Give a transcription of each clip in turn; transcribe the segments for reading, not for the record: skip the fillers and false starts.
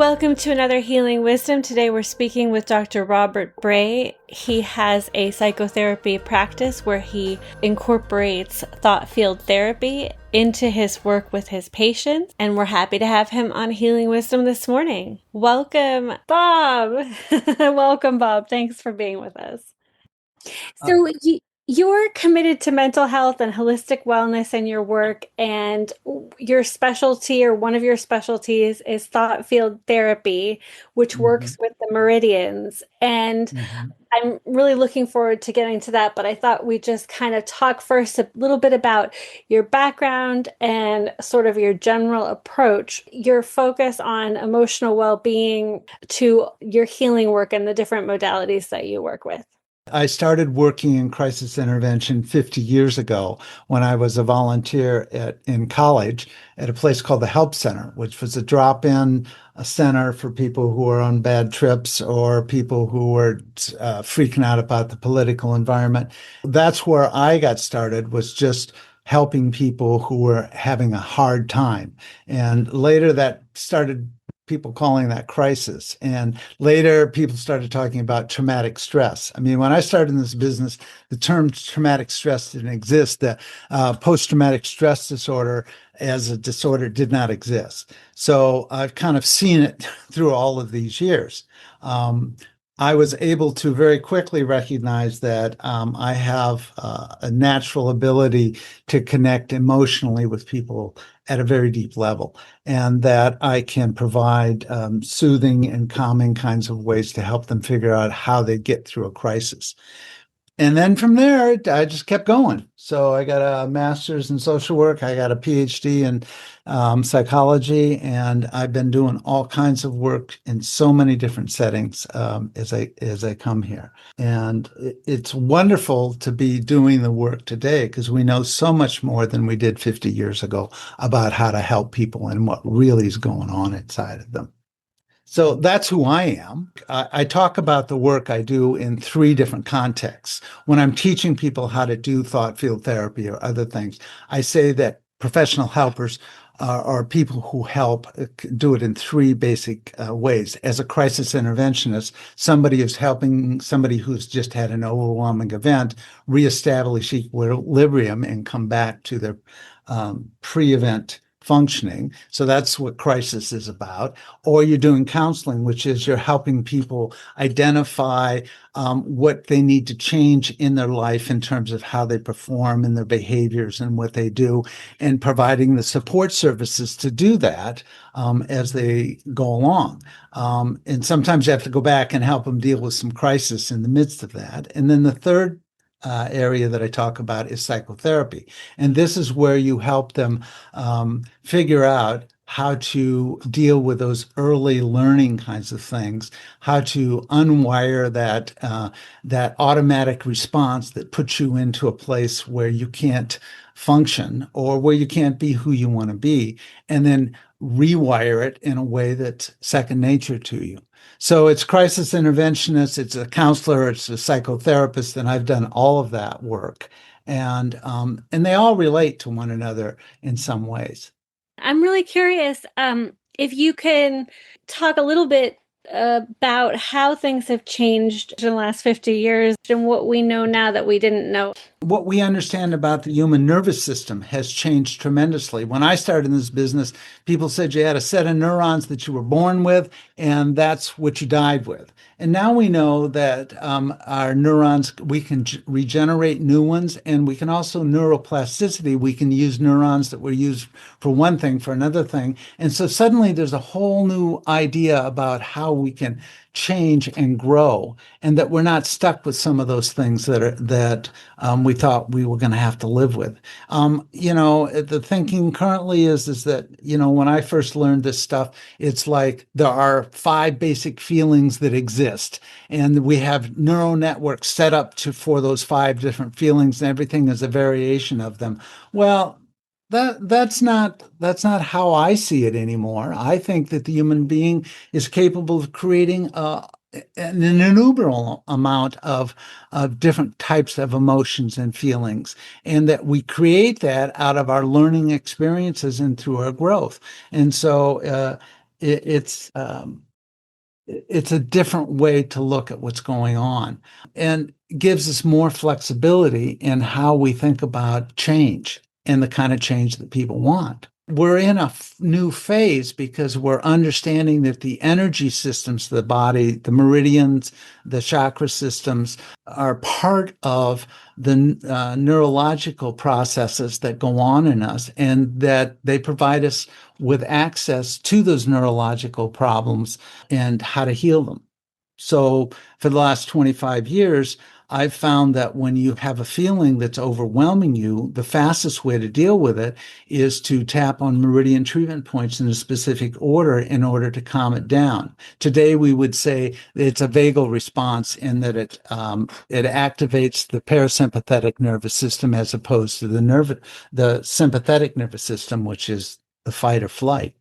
Welcome to another Healing Wisdom. Today we're speaking with Dr. Robert Bray. He has a psychotherapy practice where he incorporates thought field therapy into his work with his patients, and we're happy to have him on Healing Wisdom this morning. Welcome, Bob. Welcome, Bob. Thanks for being with us. So you're committed to mental health and holistic wellness in your work, and your specialty or one of your specialties is thought field therapy, which works with the meridians. And I'm really looking forward to getting to that, but I thought we'd just kind of talk first a little bit about your background and sort of your general approach, your focus on emotional well-being to your healing work and the different modalities that you work with. I started working in crisis intervention 50 years ago when I was a volunteer in college at a place called the Help Center, which was a drop-in center for people who were on bad trips or people who were freaking out about the political environment. That's where I got started, was just helping people who were having a hard time. And later that started people calling that crisis. And later people started talking about traumatic stress. I mean, when I started in this business, the term traumatic stress didn't exist. The post-traumatic stress disorder as a disorder did not exist. So I've kind of seen it through all of these years. I was able to very quickly recognize that I have a natural ability to connect emotionally with people at a very deep level, and that I can provide soothing and calming kinds of ways to help them figure out how they get through a crisis. And then from there, I just kept going. So I got a master's in social work. I got a PhD in psychology, and I've been doing all kinds of work in so many different settings as I come here. And it's wonderful to be doing the work today because we know so much more than we did 50 years ago about how to help people and what really is going on inside of them. So that's who I am. I talk about the work I do in three different contexts. When I'm teaching people how to do thought field therapy or other things, I say that professional helpers are people who help do it in three basic ways. As a crisis interventionist, somebody is helping somebody who's just had an overwhelming event reestablish equilibrium and come back to their pre-event functioning. So that's what crisis is about. Or you're doing counseling, which is you're helping people identify what they need to change in their life in terms of how they perform and their behaviors and what they do, and providing the support services to do that as they go along. And sometimes you have to go back and help them deal with some crisis in the midst of that. And then the third area that I talk about is psychotherapy. And this is where you help them figure out how to deal with those early learning kinds of things, how to unwire that automatic response that puts you into a place where you can't function or where you can't be who you want to be, and then rewire it in a way that's second nature to you. So it's crisis interventionist, it's a counselor, it's a psychotherapist, and I've done all of that work. And they all relate to one another in some ways. I'm really curious if you can talk a little bit about how things have changed in the last 50 years and what we know now that we didn't know. What we understand about the human nervous system has changed tremendously. When I started in this business, people said you had a set of neurons that you were born with, and that's what you died with. And now we know that our neurons, we can regenerate new ones, and we can also neuroplasticity. We can use neurons that were used for one thing for another thing. And so suddenly there's a whole new idea about how we can change and grow, and that we're not stuck with some of those things that we thought we were going to have to live with. The thinking currently is that, when I first learned this stuff, it's like there are 5 basic feelings that exist, and we have neural networks set up for those 5 different feelings, and everything is a variation of them. Well, that's not how I see it anymore. I think that the human being is capable of creating an innumerable amount of different types of emotions and feelings, and that we create that out of our learning experiences and through our growth. And so it's a different way to look at what's going on and gives us more flexibility in how we think about change and the kind of change that people want. We're in a new phase because we're understanding that the energy systems of the body, the meridians, the chakra systems, are part of the neurological processes that go on in us, and that they provide us with access to those neurological problems and how to heal them. So for the last 25 years, I've found that when you have a feeling that's overwhelming you, the fastest way to deal with it is to tap on meridian treatment points in a specific order in order to calm it down. Today, we would say it's a vagal response in that it activates the parasympathetic nervous system as opposed to the sympathetic nervous system, which is the fight or flight.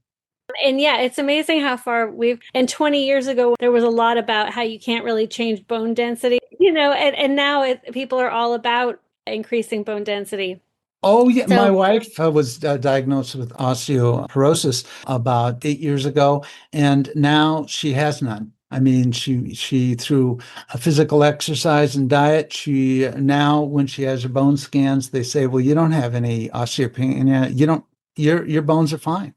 And yeah, it's amazing how far and 20 years ago, there was a lot about how you can't really change bone density, and now people are all about increasing bone density. Oh, yeah. My So, wife was diagnosed with osteoporosis about 8 years ago, and now she has none. I mean, she through a physical exercise and diet, she now when she has her bone scans, they say, "Well, you don't have any osteopenia. You don't. Your bones are fine."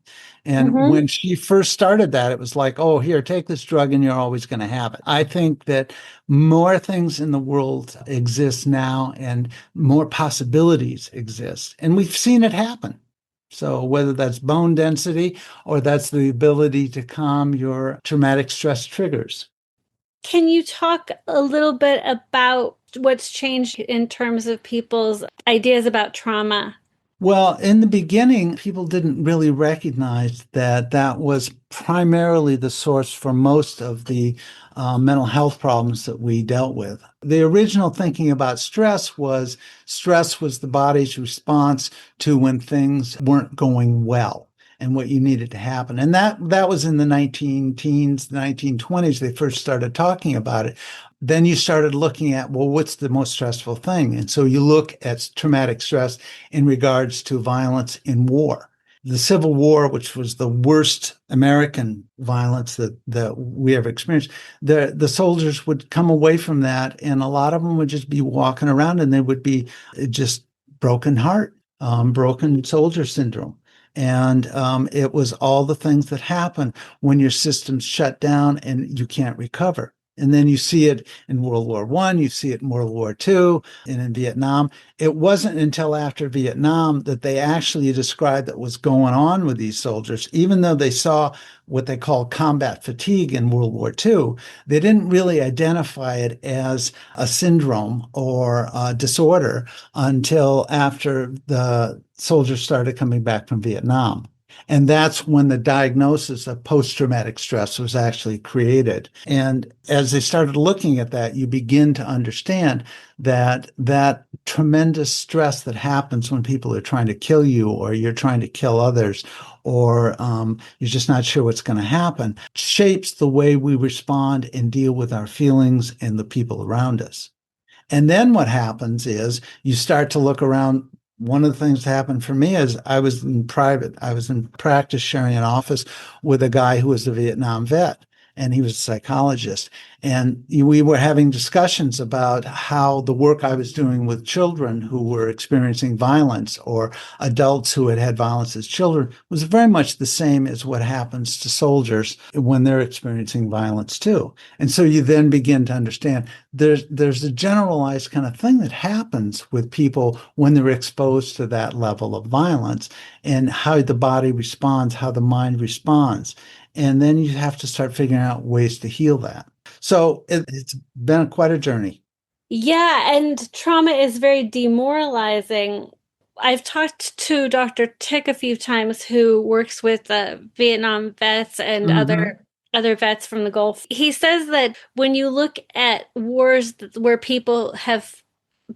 And mhm. when she first started that, it was like, "Oh, here, take this drug, and you're always going to have it." I think that more things in the world exist now, and more possibilities exist. And we've seen it happen. So whether that's bone density or that's the ability to calm your traumatic stress triggers. Can you talk a little bit about what's changed in terms of people's ideas about trauma? Well, in the beginning, people didn't really recognize that that was primarily the source for most of the mental health problems that we dealt with. The original thinking about stress was the body's response to when things weren't going well and what you needed to happen. And that was in the 19 teens, 1920s, they first started talking about it. Then you started looking at, well, what's the most stressful thing? And so you look at traumatic stress in regards to violence in war. The Civil War, which was the worst American violence that we ever experienced, the soldiers would come away from that, and a lot of them would just be walking around, and they would be just broken heart, broken soldier syndrome. And it was all the things that happen when your system's shut down and you can't recover. And then you see it in World War I, you see it in World War II, and in Vietnam. It wasn't until after Vietnam that they actually described what was going on with these soldiers. Even though they saw what they call combat fatigue in World War II, they didn't really identify it as a syndrome or a disorder until after the soldiers started coming back from Vietnam. And that's when the diagnosis of post traumatic stress was actually created. And as they started looking at that, you begin to understand that that tremendous stress that happens when people are trying to kill you, or you're trying to kill others, or you're just not sure what's going to happen, shapes the way we respond and deal with our feelings and the people around us. And then what happens is you start to look around. One of the things that happened for me is I was in practice sharing an office with a guy who was a Vietnam vet, and he was a psychologist. And we were having discussions about how the work I was doing with children who were experiencing violence, or adults who had had violence as children, was very much the same as what happens to soldiers when they're experiencing violence too. And so you then begin to understand there's a generalized kind of thing that happens with people when they're exposed to that level of violence, and how the body responds, how the mind responds. And then you have to start figuring out ways to heal that. So it's been quite a journey. Yeah, and trauma is very demoralizing. I've talked to Dr. Tick a few times, who works with Vietnam vets and Mm-hmm. other vets from the Gulf. He says that when you look at wars where people have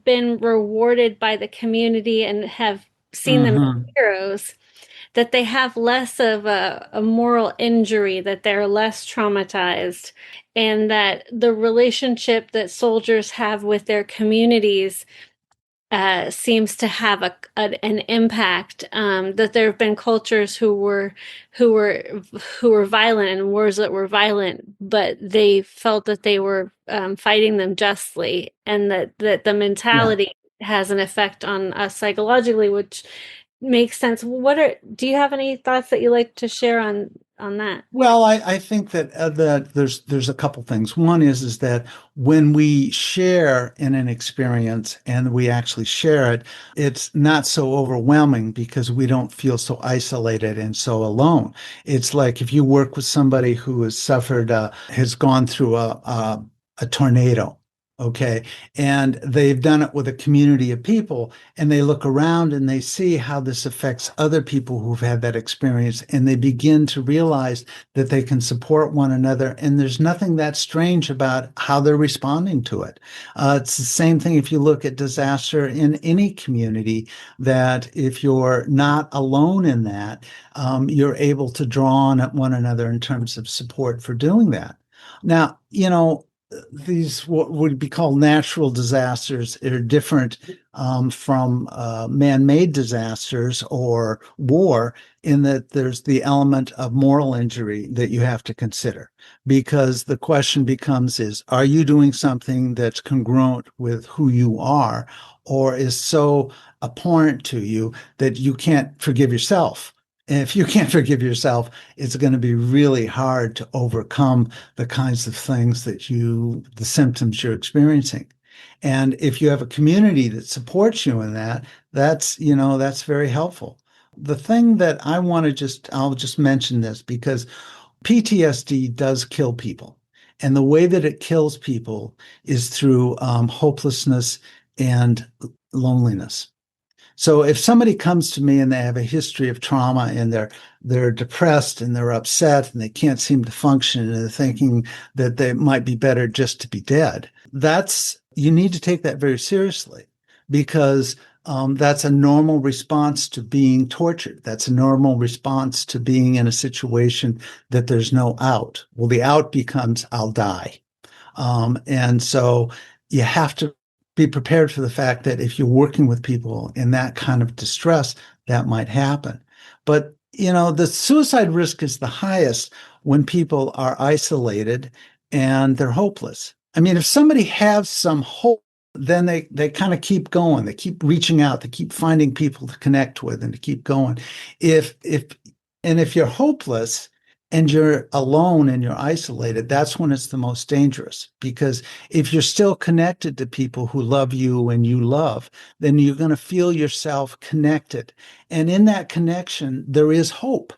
been rewarded by the community and have seen them as Mm-hmm. heroes, that they have less of a moral injury, that they're less traumatized, and that the relationship that soldiers have with their communities seems to have an impact. That there have been cultures who were who were violent and wars that were violent, but they felt that they were fighting them justly, and that the Yeah. mentality has an effect on us psychologically, which makes sense. Do you have any thoughts that you like to share on that? Well, I think that there's a couple things. One is that when we share in an experience and we actually share it, it's not so overwhelming because we don't feel so isolated and so alone. It's like if you work with somebody who has suffered, has gone through a tornado. Okay. And they've done it with a community of people, and they look around and they see how this affects other people who've had that experience. And they begin to realize that they can support one another. And there's nothing that strange about how they're responding to it. It's the same thing if you look at disaster in any community, that if you're not alone in that, you're able to draw on at one another in terms of support for doing that. Now, these what would be called natural disasters are different from man-made disasters or war, in that there's the element of moral injury that you have to consider, because the question becomes is, are you doing something that's congruent with who you are, or is so abhorrent to you that you can't forgive yourself? And if you can't forgive yourself, it's going to be really hard to overcome the kinds of things the symptoms you're experiencing. And if you have a community that supports you in that, that's very helpful. The thing that I'll just mention this because PTSD does kill people. And the way that it kills people is through hopelessness and loneliness. So if somebody comes to me and they have a history of trauma and they're depressed and they're upset and they can't seem to function and they're thinking that they might be better just to be dead, you need to take that very seriously, because that's a normal response to being tortured. That's a normal response to being in a situation that there's no out. Well, the out becomes I'll die. And so you have to be prepared for the fact that if you're working with people in that kind of distress, that might happen. But, the suicide risk is the highest when people are isolated and they're hopeless. I mean, if somebody has some hope, then they kind of keep going. They keep reaching out. They keep finding people to connect with and to keep going. If you're hopeless and you're alone and you're isolated, that's when it's the most dangerous. Because if you're still connected to people who love you and you love, then you're going to feel yourself connected. And in that connection, there is hope.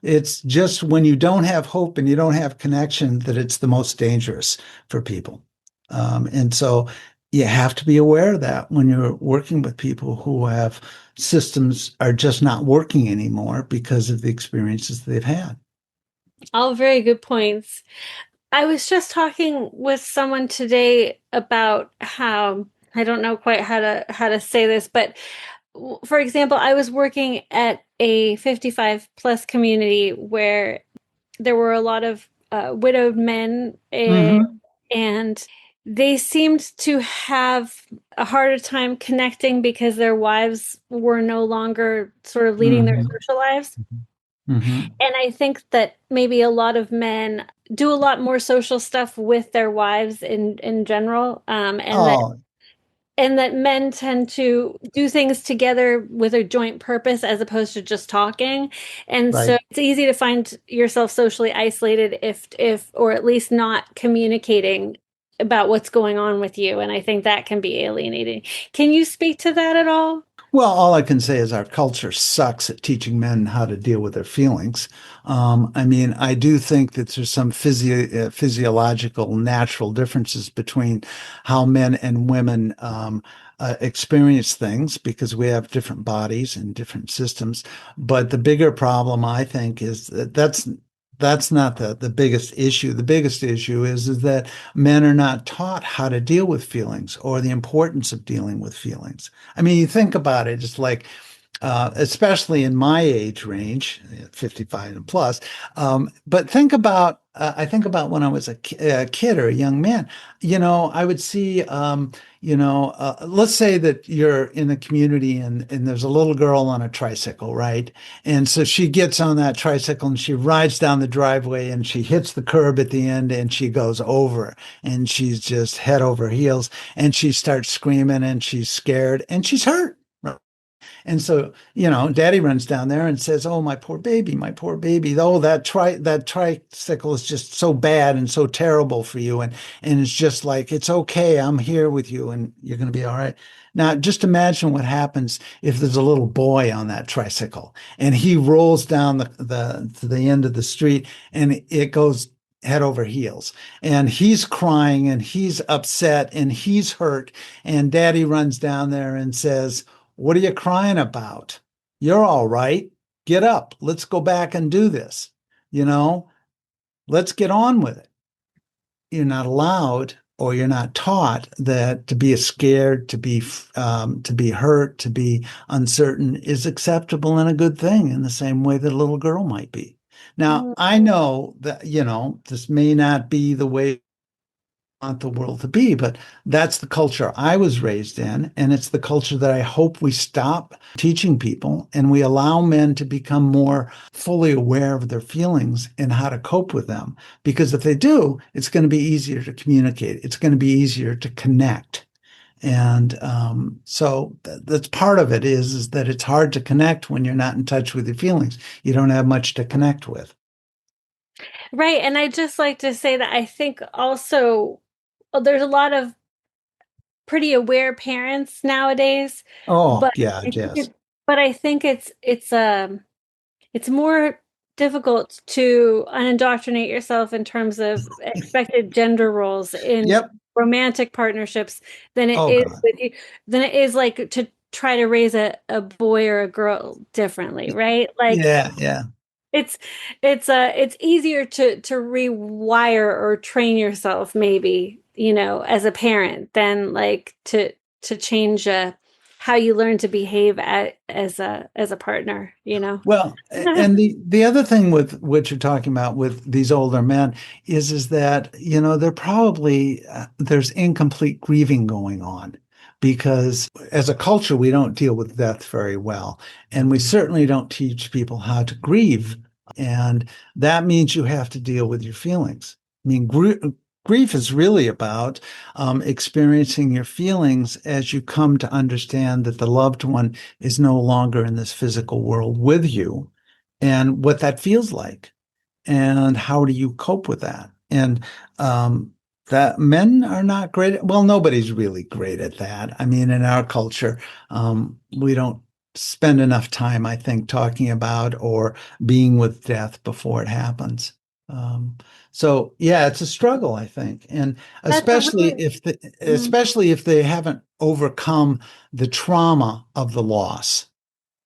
It's just when you don't have hope and you don't have connection that it's the most dangerous for people. And so you have to be aware of that when you're working with people who have systems are just not working anymore because of the experiences they've had. All very good points. I was just talking with someone today about how I don't know quite how to say this, but for example, I was working at a 55 plus community where there were a lot of widowed men, Mm-hmm. and they seemed to have a harder time connecting because their wives were no longer sort of leading their Mm-hmm. social lives. Mm-hmm. And I think that maybe a lot of men do a lot more social stuff with their wives in general, Oh, and that men tend to do things together with a joint purpose as opposed to just talking. And right. so it's easy to find yourself socially isolated if or at least not communicating about what's going on with you. And I think that can be alienating. Can you speak to that at all? Well, all I can say is our culture sucks at teaching men how to deal with their feelings. I mean, I do think that there's some physiological, natural differences between how men and women experience things, because we have different bodies and different systems. But the bigger problem, I think, is that's not the biggest issue. The biggest issue is that men are not taught how to deal with feelings or the importance of dealing with feelings. I mean, you think about it, it's like, especially in my age range, 55 and plus. But I think about when I was a kid or a young man, I would see, let's say that you're in a community and there's a little girl on a tricycle, right? And so she gets on that tricycle and she rides down the driveway and she hits the curb at the end and she goes over and she's just head over heels and she starts screaming and she's scared and she's hurt. And so, daddy runs down there and says, "Oh, my poor baby, my poor baby. Oh, that tricycle is just so bad and so terrible for you." And it's just like, "It's okay. I'm here with you and you're going to be all right." Now, just imagine what happens if there's a little boy on that tricycle and he rolls down the to the end of the street and it goes head over heels and he's crying and he's upset and he's hurt and daddy runs down there and says, "What are you crying about? You're all right. Get up. Let's go back and do this. You know, let's get on with it." You're not allowed or you're not taught that to be scared, to be hurt, to be uncertain is acceptable and a good thing in the same way that a little girl might be. Now, I know that, this may not be the way want the world to be, but that's the culture I was raised in. And it's the culture that I hope we stop teaching people and we allow men to become more fully aware of their feelings and how to cope with them. Because if they do, it's going to be easier to communicate, it's going to be easier to connect. And so that's part of it is that it's hard to connect when you're not in touch with your feelings. You don't have much to connect with. Right. And I just like to say that I think also there's a lot of pretty aware parents nowadays, Oh, but yeah, I think yes. I think it's more difficult to unindoctrinate yourself in terms of expected gender roles in Yep. romantic partnerships than it Oh, is God. with you, than it is like to try to raise a boy or a girl differently, right? Like Yeah, yeah. it's it's easier to rewire or train yourself maybe, as a parent than like to change how you learn to behave as a partner, Well, and the other thing with what you're talking about with these older men is that they're probably there's incomplete grieving going on because as a culture we don't deal with death very well, and we certainly don't teach people how to grieve, and that means you have to deal with your feelings. I mean, grief is really about experiencing your feelings as you come to understand that the loved one is no longer in this physical world with you and what that feels like and how do you cope with that and that men are not great well, nobody's really great at that. I mean, in our culture, we don't spend enough time, I think, talking about or being with death before it happens. um, so yeah, it's a struggle, I think, and that's a especially really Mhm. especially if they haven't overcome the trauma of the loss.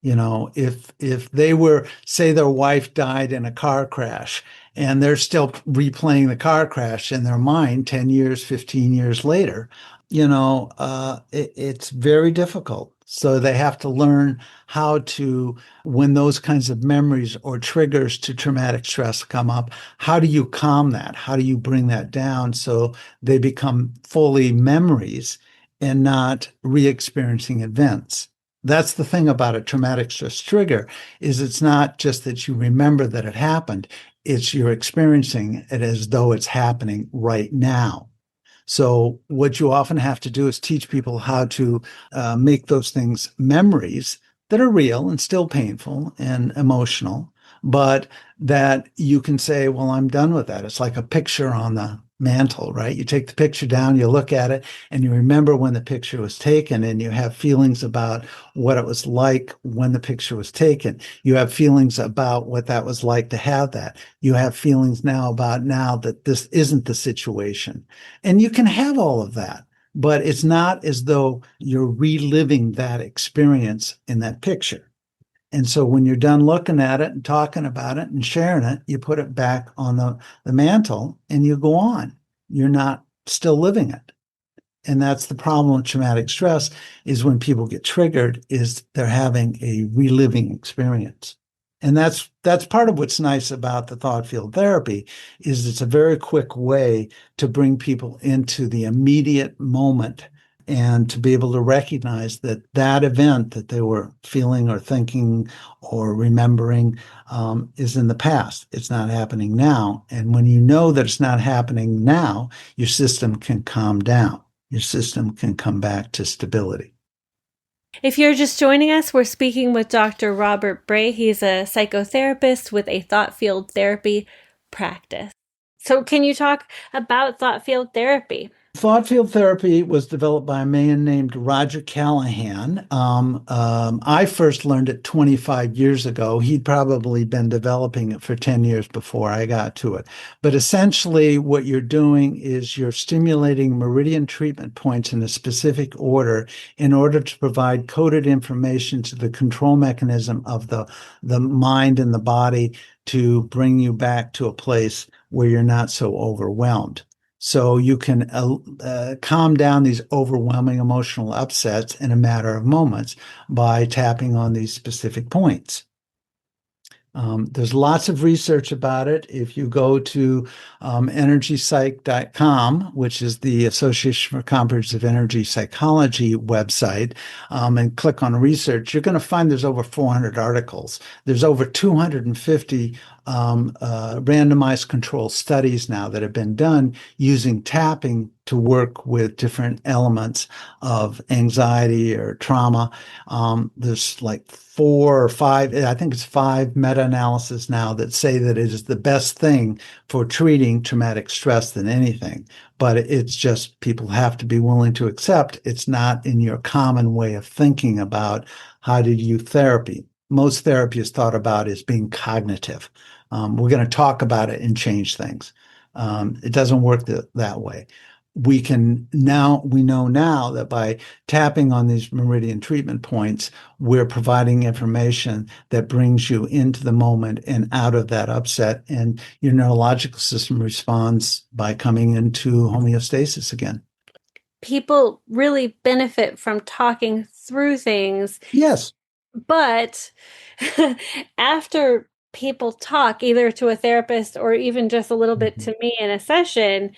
If they were, say their wife died in a car crash and they're still replaying the car crash in their mind 10 years, 15 years later, it's very difficult. So they have to learn how to, when those kinds of memories or triggers to traumatic stress come up, how do you calm that? How do you bring that down so they become fully memories and not re-experiencing events? That's the thing about a traumatic stress trigger is it's not just that you remember that it happened, it's you're experiencing it as though it's happening right now. So what you often have to do is teach people how to make those things memories that are real and still painful and emotional, but that you can say, well, I'm done with that. It's like a picture on the mantle, right? You take the picture down, you look at it, and you remember when the picture was taken, and you have feelings about what it was like when the picture was taken. You have feelings about what that was like to have that. You have feelings now about now that this isn't the situation. And you can have all of that, but it's not as though you're reliving that experience in that picture. And so when you're done looking at it and talking about it and sharing it, you put it back on the mantle and you go on. You're not still living it. And that's the problem with traumatic stress is when people get triggered is they're having a reliving experience. And that's part of what's nice about the thought field therapy is it's a very quick way to bring people into the immediate moment and to be able to recognize that that event that they were feeling or thinking or remembering is in the past. It's not happening now. And when you know that it's not happening now, your system can calm down. Your system can come back to stability. If you're just joining us, we're speaking with Dr. Robert Bray. He's a psychotherapist with a thought field therapy practice. So, can you talk about thought field therapy? Thought field therapy was developed by a man named Roger Callahan. I first learned it 25 years ago. He'd probably been developing it for 10 years before I got to it. But essentially, what you're doing is you're stimulating meridian treatment points in a specific order in order to provide coded information to the control mechanism of the mind and the body to bring you back to a place where you're not so overwhelmed. So you can calm down these overwhelming emotional upsets in a matter of moments by tapping on these specific points. There's lots of research about it. If you go to energypsych.com, which is the Association for Comprehensive Energy Psychology website, and click on research, you're going to find there's over 400 articles. There's over 250 randomized control studies now that have been done using tapping to work with different elements of anxiety or trauma. There's like 4 or 5, I think it's 5 meta-analysis now that say that it is the best thing for treating traumatic stress than anything. But it's just people have to be willing to accept it's not in your common way of thinking about how to use therapy. Most therapy is thought about as being cognitive. We're going to talk about it and change things. It doesn't work that way. We know now that by tapping on these meridian treatment points, we're providing information that brings you into the moment and out of that upset, and your neurological system responds by coming into homeostasis again. People really benefit from talking through things. Yes. But after people talk, either to a therapist or even just a little bit to me in a session,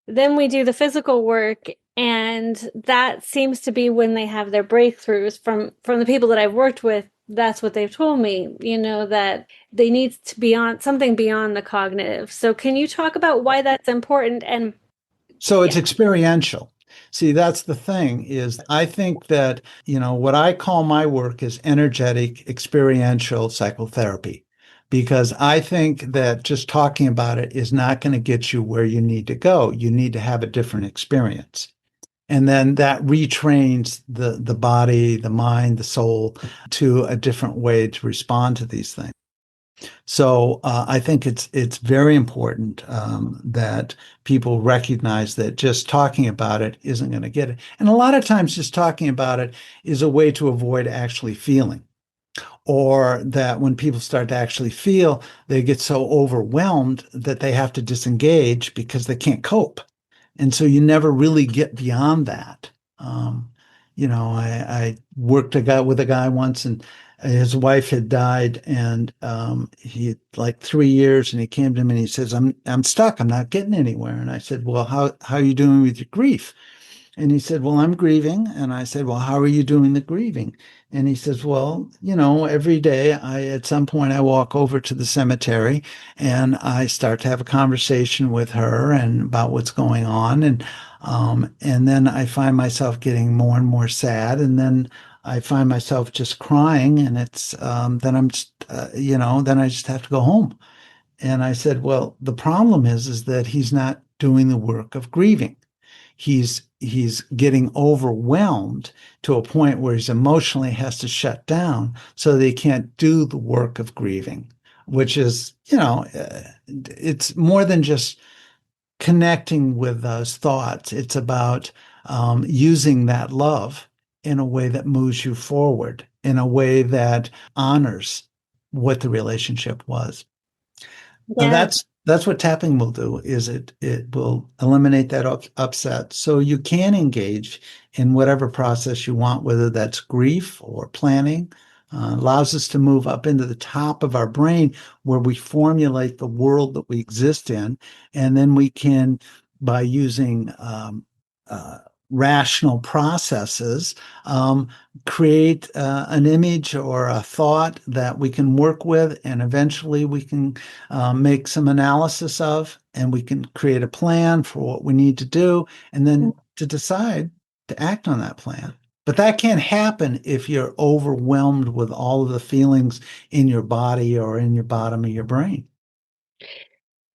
then we do the physical work, and that seems to be when they have their breakthroughs. From the people that I've worked with, that's what they've told me, that they need to be on something beyond the cognitive. So can you talk about why that's important? And so it's experiential. See, that's the thing is I think that, what I call my work is energetic experiential psychotherapy, because I think that just talking about it is not going to get you where you need to go. You need to have a different experience. And then that retrains the body, the mind, the soul to a different way to respond to these things. So I think it's very important that people recognize that just talking about it isn't going to get it. And a lot of times just talking about it is a way to avoid actually feeling. Or that when people start to actually feel, they get so overwhelmed that they have to disengage because they can't cope. And so you never really get beyond that. I worked with a guy once, and his wife had died, and he had like 3 years, and he came to me and he says, I'm stuck. I'm not getting anywhere. And I said, well, how are you doing with your grief? And he said, well, I'm grieving. And I said, well, how are you doing the grieving? And he says, well, every day at some point I walk over to the cemetery and I start to have a conversation with her and about what's going on. And then I find myself getting more and more sad. And then I find myself just crying, and it's, then I'm just, then I just have to go home. And I said, well, the problem is that he's not doing the work of grieving. He's getting overwhelmed to a point where he's emotionally has to shut down so that he can't do the work of grieving, which is, it's more than just connecting with those thoughts. It's about using that love in a way that moves you forward, in a way that honors what the relationship was. And that's what tapping will do, is it will eliminate that upset so you can engage in whatever process you want, whether that's grief or planning. Allows us to move up into the top of our brain where we formulate the world that we exist in. And then we can, by using rational processes, um, create an image or a thought that we can work with, and eventually we can make some analysis of, and we can create a plan for what we need to do, and then to decide to act on that plan. But that can't happen if you're overwhelmed with all of the feelings in your body or in your bottom of your brain.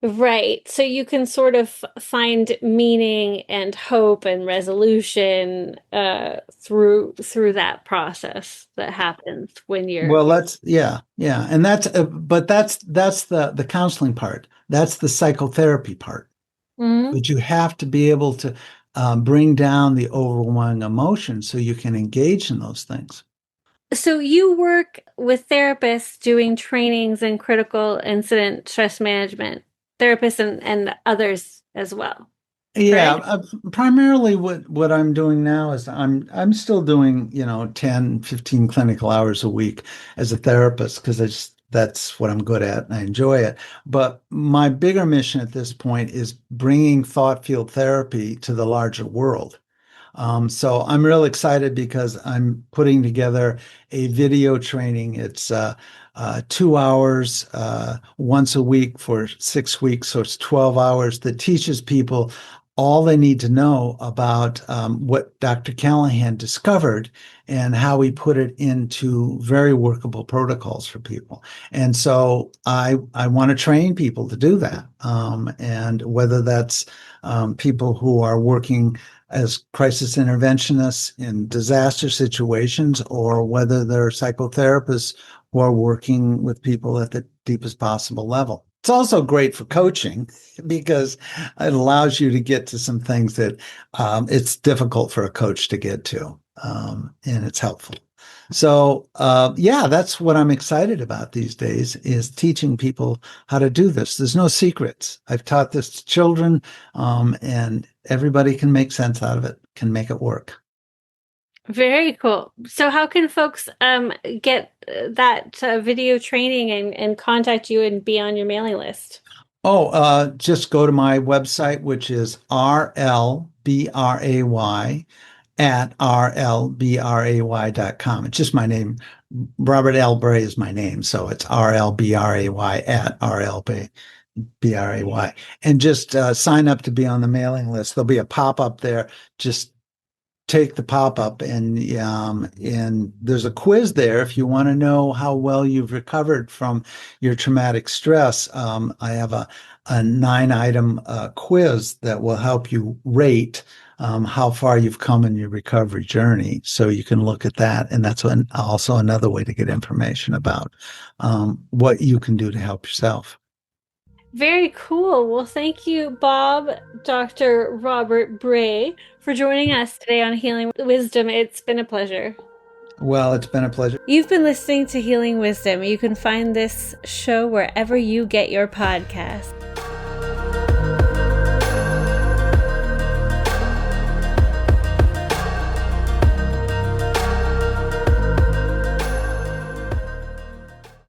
Right. So you can sort of find meaning and hope and resolution through that process that happens when you're. Well, yeah, and but that's the counseling part. That's the psychotherapy part. Mhm. But you have to be able to bring down the overwhelming emotion so you can engage in those things. So you work with therapists doing trainings in critical incident stress management, therapists and others as well, Yeah, correct? primarily what I'm doing now is I'm still doing, 10, 15 clinical hours a week as a therapist because that's what I'm good at and I enjoy it. But my bigger mission at this point is bringing thought field therapy to the larger world. So I'm real excited because I'm putting together a video training. It's 2 hours once a week for 6 weeks. So it's 12 hours that teaches people all they need to know about what Dr. Callahan discovered and how he put it into very workable protocols for people. And so I want to train people to do that. And whether that's people who are working as crisis interventionists in disaster situations, or whether they're psychotherapists who are working with people at the deepest possible level. It's also great for coaching because it allows you to get to some things that it's difficult for a coach to get to, and it's helpful. So, yeah, that's what I'm excited about these days is teaching people how to do this. There's no secrets. I've taught this to children, and everybody can make sense out of it, can make it work. Very cool. So how can folks get that video training and contact you and be on your mailing list? Oh, just go to my website, which is RLBRAY at rlbray.com. It's just my name. Robert L. Bray is my name. So it's RLBRAY at RLBRAY. And just sign up to be on the mailing list. There'll be a pop up there. Just take the pop-up and there's a quiz there if you want to know how well you've recovered from your traumatic stress. I have a 9-item quiz that will help you rate how far you've come in your recovery journey. So you can look at that. And that's also another way to get information about what you can do to help yourself. Very cool. Well, thank you, Bob, Dr. Robert Bray, for joining us today on Healing Wisdom. It's been a pleasure. Well, it's been a pleasure. You've been listening to Healing Wisdom. You can find this show wherever you get your podcasts.